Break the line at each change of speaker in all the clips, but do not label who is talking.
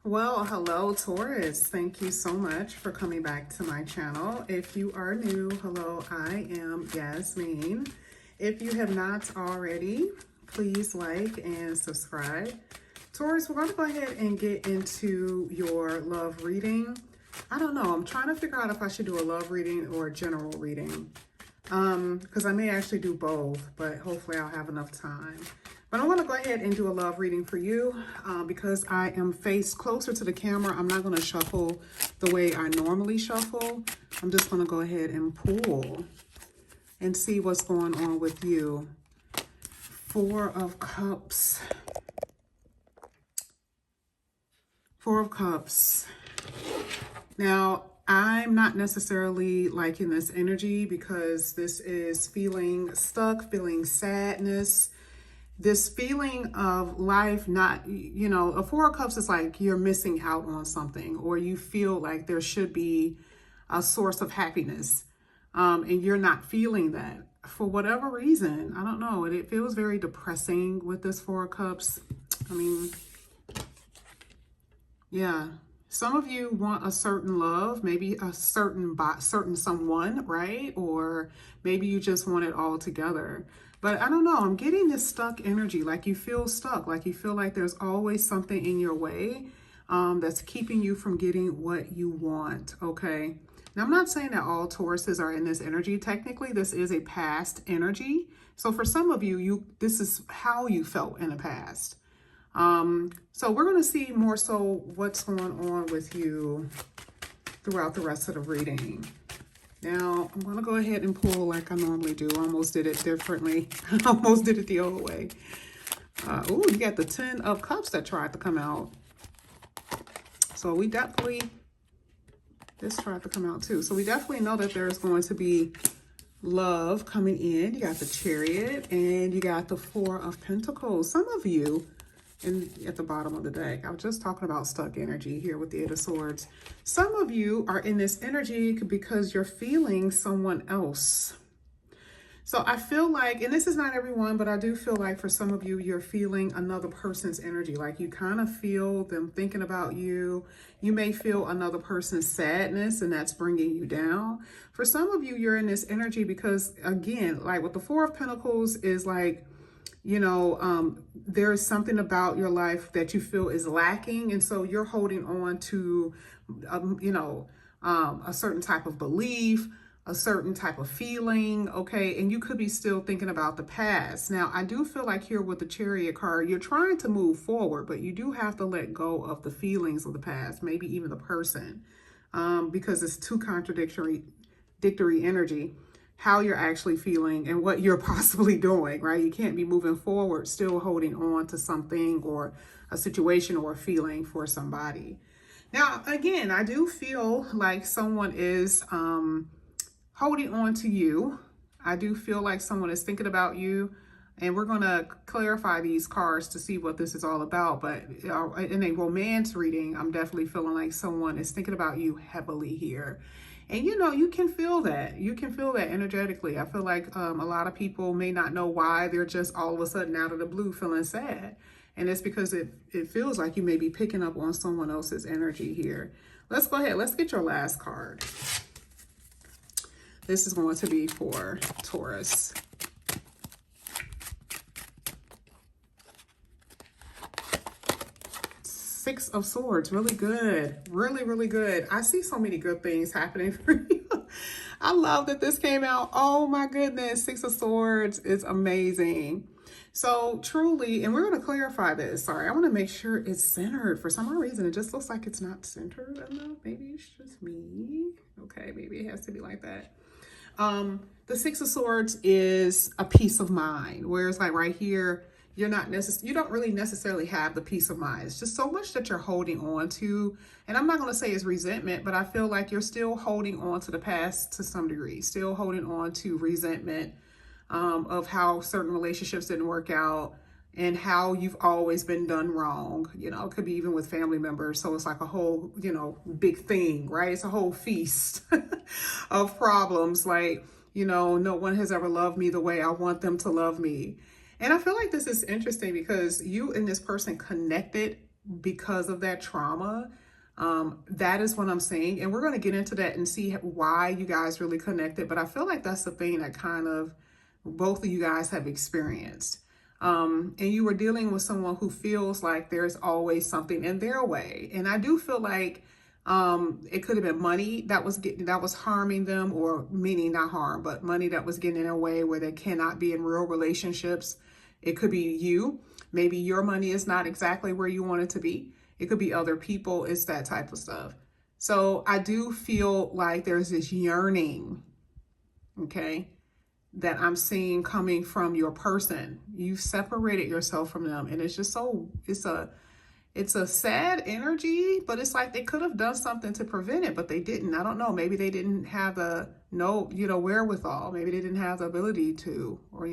Well, hello, Taurus. Thank you so much for coming back to my channel. If you are new, hello, I am Yasmin. If you have not already, please like and subscribe. Taurus, we're going to go ahead and get into your love reading. I don't know. I'm trying to figure out if I should do a love reading or a general reading. Because I may actually do both, but hopefully I'll have enough time. But I want to go ahead and do a love reading for you because I am faced closer to the camera. I'm not going to shuffle the way I normally shuffle. I'm just going to go ahead and pull and see what's going on with you. Four of Cups. Four of Cups. Now, I'm not necessarily liking this energy because this is feeling stuck, feeling sadness. This feeling of life not, a Four of Cups is like you're missing out on something, or you feel like there should be a source of happiness, and you're not feeling that for whatever reason. I don't know. It feels very depressing with this Four of Cups. I mean, yeah. Some of you want a certain love, maybe a certain someone, right? Or maybe you just want it all together. But I don't know, I'm getting this stuck energy, like you feel stuck, like you feel like there's always something in your way that's keeping you from getting what you want, okay? Now, I'm not saying that all Tauruses are in this energy. Technically, this is a past energy. So for some of you, this is how you felt in the past. So we're going to see more so what's going on with you throughout the rest of the reading. Now, I'm going to go ahead and pull like I normally do. I almost did it differently. I almost did it the old way. Oh, you got the 10 of Cups that tried to come out. So we definitely, this tried to come out too. So we definitely know that there's going to be love coming in. You got the Chariot and you got the Four of Pentacles. Some of you, at the bottom of the deck, I was just talking about stuck energy here with the Eight of Swords. Some of you are in this energy because you're feeling someone else. So I feel like, and this is not everyone, but I do feel like for some of you, you're feeling another person's energy. Like you kind of feel them thinking about you. You may feel another person's sadness, and that's bringing you down. For some of you, you're in this energy because, again, like with the Four of Pentacles is like, there's something about your life that you feel is lacking. And so you're holding on to, a certain type of belief, a certain type of feeling. Okay. And you could be still thinking about the past. Now, I do feel like here with the Chariot card, you're trying to move forward, but you do have to let go of the feelings of the past, maybe even the person, because it's too contradictory energy. How you're actually feeling and what you're possibly doing, right? You can't be moving forward still holding on to something or a situation or a feeling for somebody. Now, again, I do feel like someone is holding on to you. I do feel like someone is thinking about you, and we're going to clarify these cards to see what this is all about. But in a romance reading, I'm definitely feeling like someone is thinking about you heavily here. And you can feel that. You can feel that energetically. I feel like a lot of people may not know why they're just all of a sudden out of the blue feeling sad. And it's because it feels like you may be picking up on someone else's energy here. Let's go ahead. Let's get your last card. This is going to be for Taurus. Six of Swords, really good. Really, really good. I see so many good things happening for you. I love that this came out. Oh my goodness, Six of Swords is amazing. So truly, and we're going to clarify this. Sorry, I want to make sure it's centered. For some reason, it just looks like it's not centered enough. Maybe it's just me. Okay, maybe it has to be like that. The Six of Swords is a peace of mind, whereas like right here, you don't really necessarily have the peace of mind. It's just so much that you're holding on to. And I'm not going to say it's resentment, but I feel like you're still holding on to the past to some degree, still holding on to resentment of how certain relationships didn't work out and how you've always been done wrong. It could be even with family members. So it's like a whole, big thing, right? It's a whole feast of problems. Like, no one has ever loved me the way I want them to love me. And I feel like this is interesting because you and this person connected because of that trauma. That is what I'm saying. And we're going to get into that and see why you guys really connected. But I feel like that's the thing that kind of both of you guys have experienced. And you were dealing with someone who feels like there's always something in their way. And I do feel like it could have been money that was harming them, or meaning not harm, but money that was getting in their way where they cannot be in real relationships. It could be you. Maybe your money is not exactly where you want it to be. It could be other people. It's that type of stuff. So I do feel like there's this yearning, okay, that I'm seeing coming from your person. You've separated yourself from them, and it's just so, it's a sad energy, but it's like they could have done something to prevent it, but they didn't. I don't know. Maybe they didn't have the wherewithal. Maybe they didn't have the ability to, or,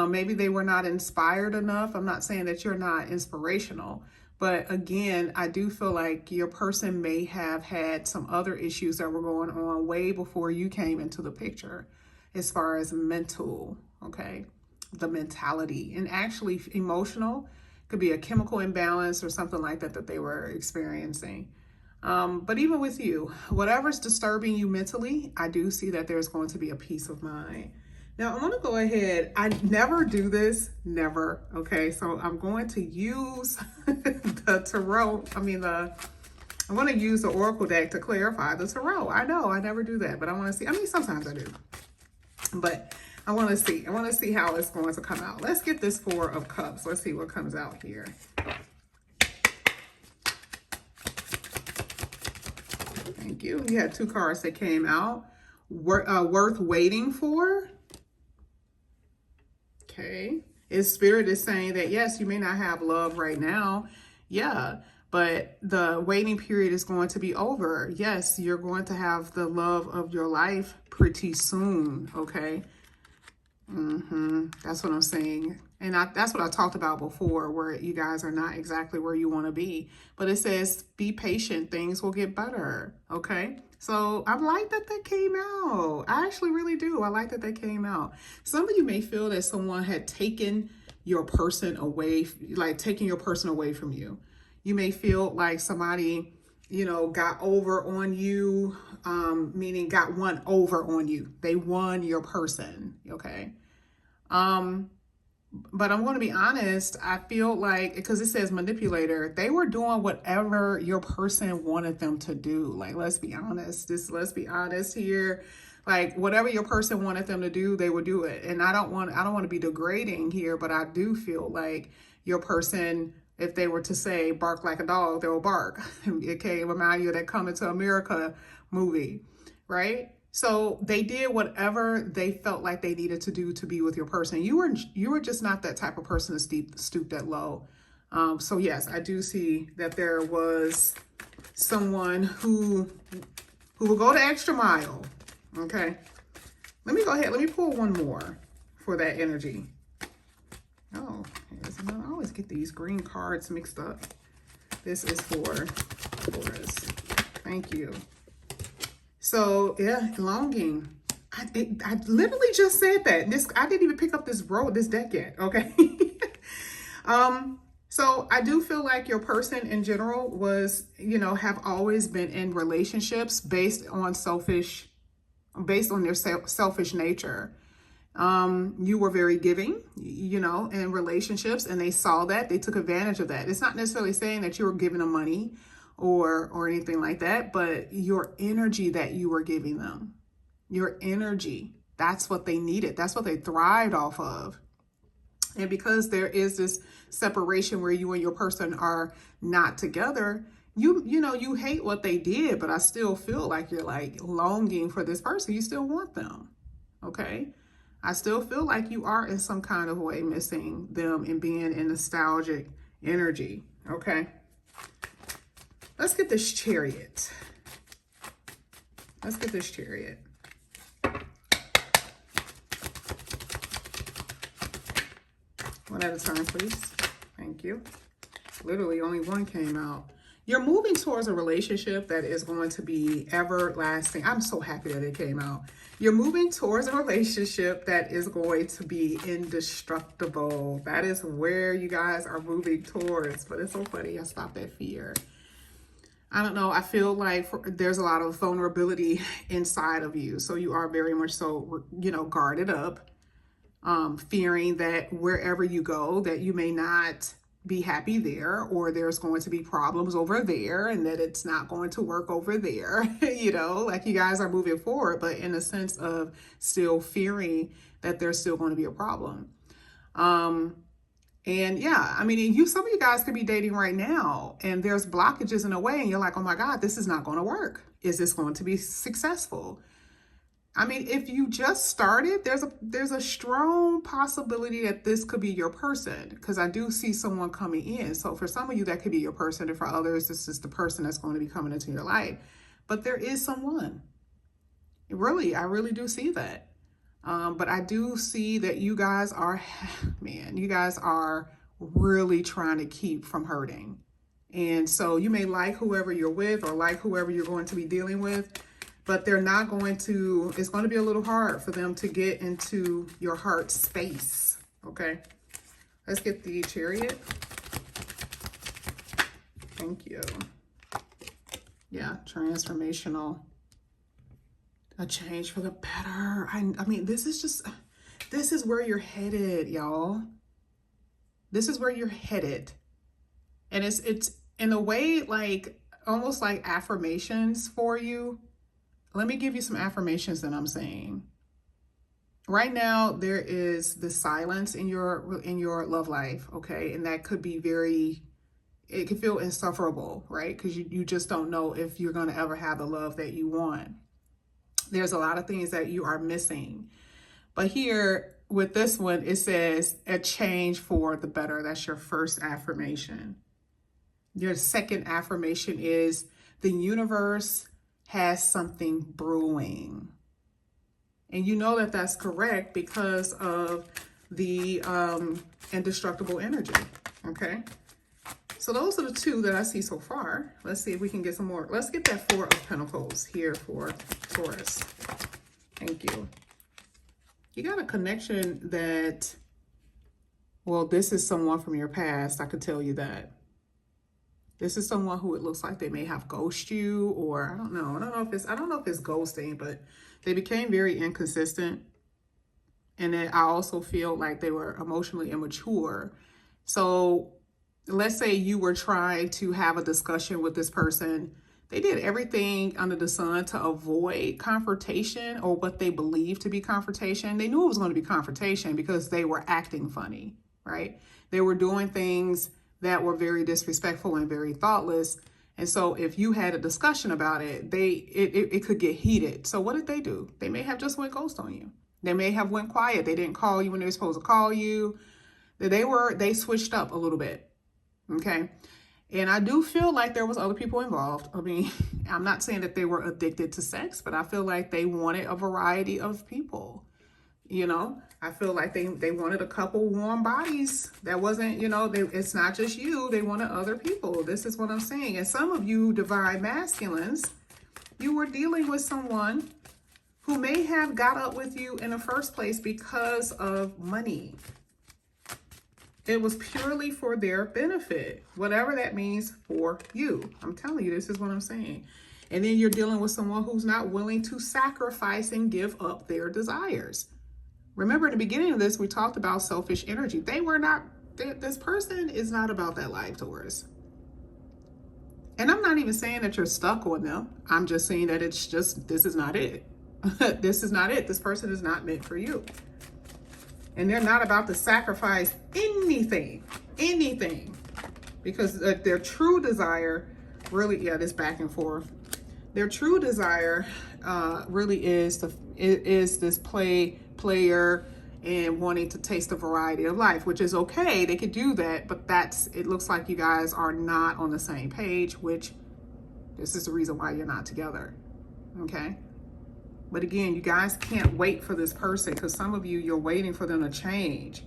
maybe they were not inspired enough. I'm not saying that you're not inspirational, but again, I do feel like your person may have had some other issues that were going on way before you came into the picture, as far as mental, okay, the mentality, and actually emotional. Could be a chemical imbalance or something like that they were experiencing. But even with you, whatever's disturbing you mentally, I do see that there's going to be a peace of mind. Now, I want to go ahead. I never do this, never. Okay, so I'm going to use the tarot. I'm going to use the oracle deck to clarify the tarot. I know I never do that, but I want to see. Sometimes I do, but I want to see how it's going to come out. Let's get this Four of Cups. Let's see what comes out here. Thank you. You had two cards that came out. Worth waiting for. Okay. Spirit is saying that, yes, you may not have love right now. Yeah. But the waiting period is going to be over. Yes, you're going to have the love of your life pretty soon. Okay. That's what I'm saying. And that's what I talked about before, where you guys are not exactly where you want to be. But it says, be patient. Things will get better. Okay. So I like that came out. I actually really do. I like that came out. Some of you may feel that someone had taken your person away, like taking your person away from you. You may feel like somebody, got over on you, meaning got one over on you. They won your person, okay? But I'm going to be honest, I feel like, because it says manipulator, they were doing whatever your person wanted them to do. Like, let's be honest. Let's be honest here. Like, whatever your person wanted them to do, they would do it. And I don't want to be degrading here, but I do feel like your person, if they were to say bark like a dog, they will bark. It can remind you of that Coming to America movie, right? So they did whatever they felt like they needed to do to be with your person. You were just not that type of person to stoop that low. So yes, I do see that there was someone who will go the extra mile. Okay. Let me go ahead. Let me pull one more for that energy. Oh, I always get these green cards mixed up. This is for Taurus. Thank you. So yeah, longing. I literally just said that. I didn't even pick up this deck yet. Okay. So I do feel like your person in general was, have always been in relationships based on their selfish nature. You were very giving, in relationships, and they saw that. They took advantage of that. It's not necessarily saying that you were giving them money or anything like that, but your energy that you were giving them, your energy, that's what they needed. That's what they thrived off of. And because there is this separation where you and your person are not together, you hate what they did, but I still feel like you're like longing for this person. You still want them. Okay. I still feel like you are in some kind of way missing them and being in nostalgic energy. Okay. Let's get this Chariot. One at a time, please. Thank you. Literally only one came out. You're moving towards a relationship that is going to be everlasting. I'm so happy that it came out. You're moving towards a relationship that is going to be indestructible. That is where you guys are moving towards. But it's so funny. I stopped at fear. I don't know. I feel like there's a lot of vulnerability inside of you. So you are very much so, guarded up, fearing that wherever you go, that you may not be happy there, or there's going to be problems over there, and that it's not going to work over there. Like you guys are moving forward, but in a sense of still fearing that there's still going to be a problem. And yeah, I mean, some of you guys could be dating right now and there's blockages in a way, and you're like, oh my God, this is not going to work. Is this going to be successful? I mean, if you just started, there's a strong possibility that this could be your person, because I do see someone coming in. So for some of you, that could be your person, and for others, this is the person that's going to be coming into your life. But there is someone. Really, I really do see that. But I do see that you guys are, you guys are really trying to keep from hurting. And so you may like whoever you're with or like whoever you're going to be dealing with, but they're not going to, it's going to be a little hard for them to get into your heart space. Okay. Let's get the Chariot. Thank you. Yeah. Transformational. A change for the better. I mean, this is where you're headed, y'all. This is where you're headed. And it's in a way like almost like affirmations for you. Let me give you some affirmations that I'm saying. Right now, there is the silence in your love life, okay? And that could be it could feel insufferable, right? Because you just don't know if you're going to ever have the love that you want. There's a lot of things that you are missing. But here with this one, it says a change for the better. That's your first affirmation. Your second affirmation is the universe has something brewing. And you know that that's correct because of the indestructible energy, okay? So those are the two that I see so far. Let's see if we can get some more. Let's get that Four of Pentacles here for Taurus. Thank you. You got a connection that, well, this is someone from your past. I could tell you that. This is someone who it looks like they may have ghosted you, or I don't know if it's ghosting, but they became very inconsistent. And then I also feel like they were emotionally immature. So let's say you were trying to have a discussion with this person. They did everything under the sun to avoid confrontation, or what they believed to be confrontation. They knew it was going to be confrontation because they were acting funny, right? They were doing things that were very disrespectful and very thoughtless. And so if you had a discussion about it, it could get heated. So what did they do? They may have just went ghost on you. They may have went quiet. They didn't call you when they were supposed to call you. They switched up a little bit. Okay. And I do feel like there was other people involved. I mean, I'm not saying that they were addicted to sex, but I feel like they wanted a variety of people. I feel like they wanted a couple warm bodies. That wasn't, it's not just you. They wanted other people. This is what I'm saying. And some of you divine masculines, you were dealing with someone who may have got up with you in the first place because of money. It was purely for their benefit, whatever that means for you. I'm telling you, this is what I'm saying. And then you're dealing with someone who's not willing to sacrifice and give up their desires. Remember, in the beginning of this, we talked about selfish energy. This person is not about that life, Taurus. And I'm not even saying that you're stuck on them. I'm just saying that this is not it. This is not it. This person is not meant for you. And they're not about to sacrifice anything, because their true desire really, this back and forth. Their true desire really is this player and wanting to taste a variety of life, which is okay. They could do that, but it looks like you guys are not on the same page, which this is the reason why you're not together. Okay. But again, you guys can't wait for this person, because some of you, you're waiting for them to change.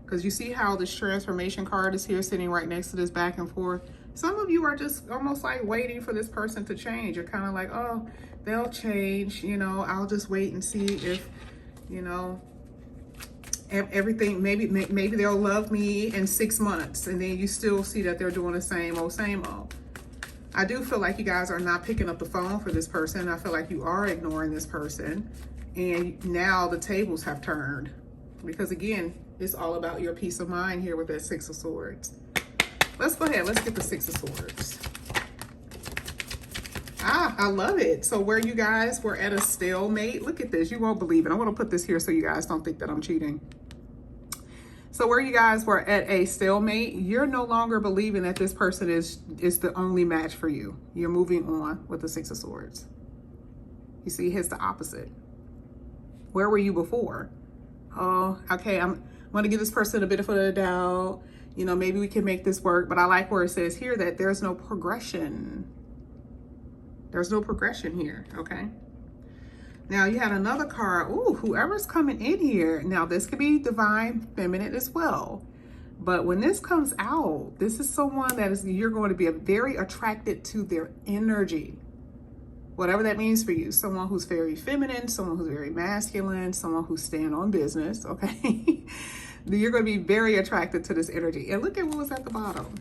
Because you see how this transformation card is here sitting right next to this back and forth. Some of you are just almost like waiting for this person to change. You're kind of like, oh, they'll change, you know, I'll just wait and see if, you know, everything, maybe they'll love me in 6 months, and then you still see that they're doing the same old, same old. I do feel like you guys are not picking up the phone for this person. I feel like you are ignoring this person, and now the tables have turned, because again, it's all about your peace of mind here with that Six of Swords. Let's go ahead. Let's get the Six of Swords. Ah, I love it. So where you guys were at a stalemate, look at this. You won't believe it. I'm going to put this here so you guys don't think that I'm cheating. So where you guys were at a stalemate, you're no longer believing that this person is the only match for you. You're moving on with the Six of Swords. You see, here's the opposite. Where were you before? Oh, okay, I'm going to give this person a bit of the doubt. You know, maybe we can make this work. But I like where it says here that there's no progression. There's no progression here, okay? Now you had another card. Ooh, whoever's coming in here. Now this could be divine feminine as well. But when this comes out, this is someone that is, you're going to be very attracted to their energy. Whatever that means for you. Someone who's very feminine, someone who's very masculine, someone who's staying on business, okay? You're going to be very attracted to this energy. And look at what was at the bottom.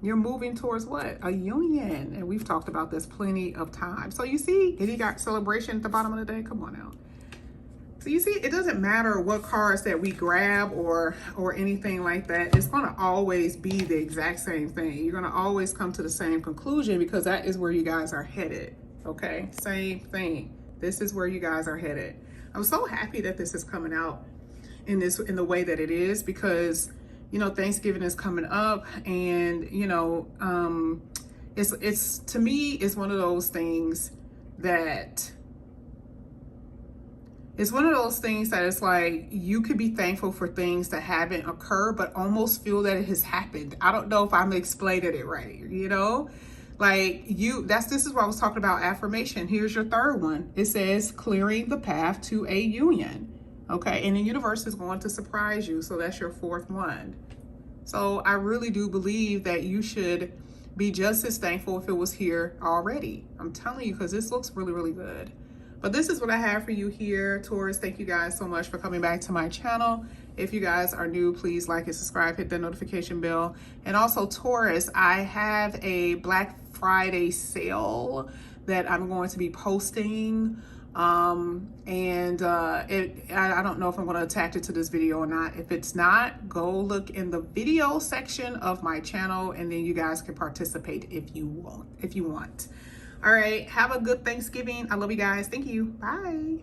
You're moving towards what? A union. And we've talked about this plenty of times. So you see, and you got celebration at the bottom of the day. Come on now. So you see, it doesn't matter what cards that we grab or anything like that. It's going to always be the exact same thing. You're going to always come to the same conclusion, because that is where you guys are headed. Okay, same thing. This is where you guys are headed. I'm so happy that this is coming out in the way that it is, because you know, Thanksgiving is coming up, and you know, it's to me, it's one of those things that it's like you could be thankful for things that haven't occurred, but almost feel that it has happened. I don't know if I'm explaining it right, you know? Like this is what I was talking about, affirmation. Here's your third one. It says clearing the path to a union. Okay, and the universe is going to surprise you. So that's your fourth one. So I really do believe that you should be just as thankful if it was here already. I'm telling you, because this looks really, really good. But this is what I have for you here, Taurus. Thank you guys so much for coming back to my channel. If you guys are new, please like and subscribe, hit the notification bell. And also, Taurus, I have a Black Friday sale that I'm going to be posting. I don't know if I'm going to attach it to this video or not. If it's not, go look in the video section of my channel, and then you guys can participate if you want. All right, have a good Thanksgiving. I love you guys. Thank you. Bye.